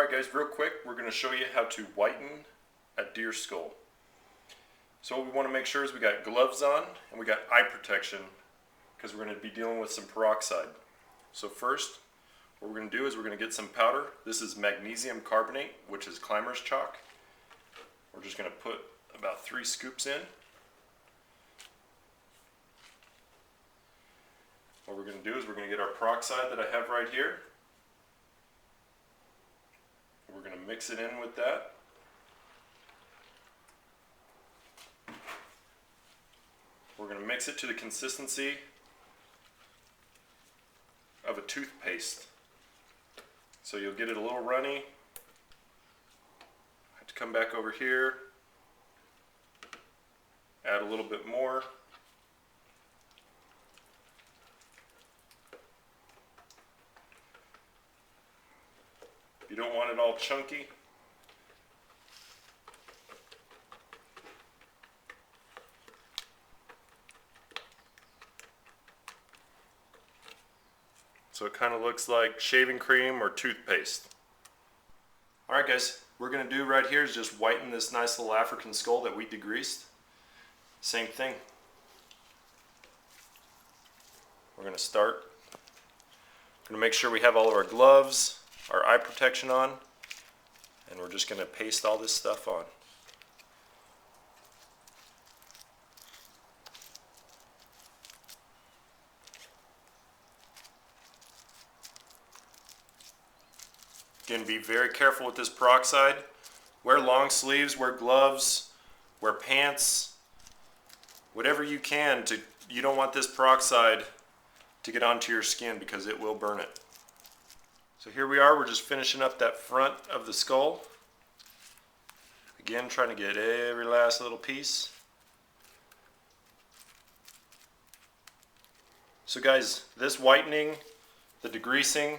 Alright guys, real quick, we're going to show you how to whiten a deer skull. So what we want to make sure is we got gloves on and we got eye protection because we're going to be dealing with some peroxide. So first, what we're going to do is we're going to get some powder. This is magnesium carbonate, which is climber's chalk. We're just going to put about 3 scoops in. What we're going to do is we're going to get our peroxide that I have right here. We're going to mix it in with that. We're going to mix it to the consistency of a toothpaste. So you'll get it a little runny. I have to come back over here, add a little bit more. You don't want it all chunky. So it kind of looks like shaving cream or toothpaste. Alright guys, what we're going to do right here is just whiten this nice little African skull that we degreased. Same thing. We're going to start. We're going to make sure we have all of our gloves, our eye protection on, and we're just going to paste all this stuff on. Again, be very careful with this peroxide. Wear long sleeves, wear gloves, wear pants, whatever you can. You don't want this peroxide to get onto your skin because it will burn it. So here we are, we're just finishing up that front of the skull. Again, trying to get every last little piece. So guys, this whitening, the degreasing,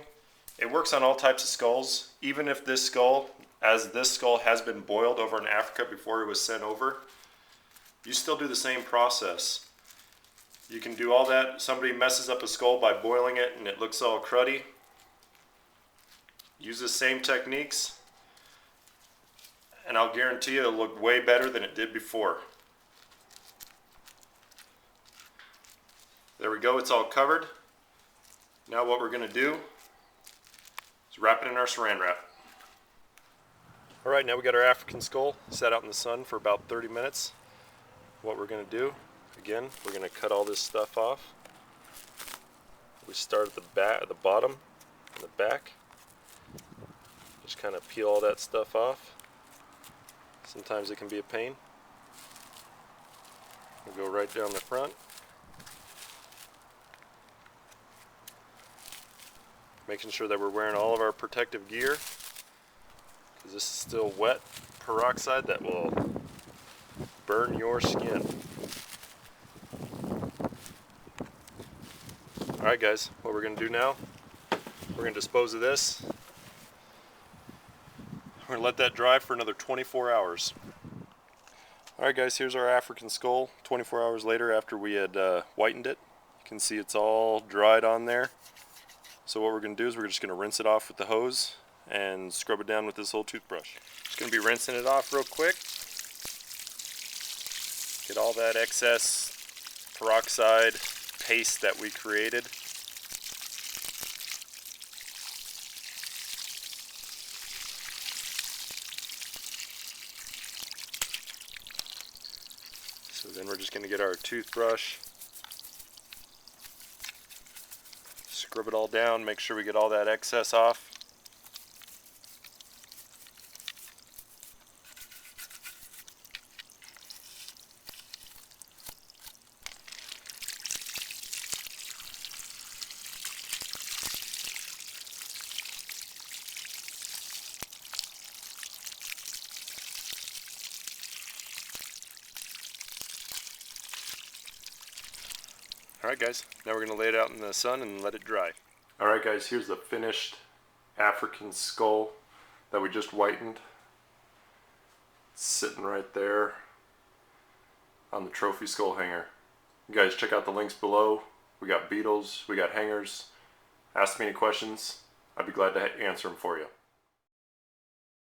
it works on all types of skulls. Even if this skull, as this skull has been boiled over in Africa before it was sent over, you still do the same process. You can do all that. Somebody messes up a skull by boiling it and it looks all cruddy. Use the same techniques and I'll guarantee you it'll look way better than it did before. There we go, it's all covered. Now what we're going to do is wrap it in our saran wrap. Alright, now we got our African skull set out in the sun for about 30 minutes. What we're going to do, again, we're going to cut all this stuff off. We start at the bottom and the back. Just kind of peel all that stuff off. Sometimes it can be a pain. We'll go right down the front. Making sure that we're wearing all of our protective gear, because this is still wet peroxide that will burn your skin. Alright guys, what we're going to do now, we're going to dispose of this. We're going to let that dry for another 24 hours. Alright guys, here's our African skull 24 hours later after we had whitened it. You can see it's all dried on there. So what we're going to do is we're just going to rinse it off with the hose and scrub it down with this little toothbrush. Just going to be rinsing it off real quick. Get all that excess peroxide paste that we created. So then we're just going to get our toothbrush, scrub it all down, make sure we get all that excess off. Alright guys, now we're going to lay it out in the sun and let it dry. Alright guys, here's the finished African skull that we just whitened. It's sitting right there on the trophy skull hanger. You guys check out the links below. We got beetles, we got hangers. Ask me any questions, I'd be glad to answer them for you.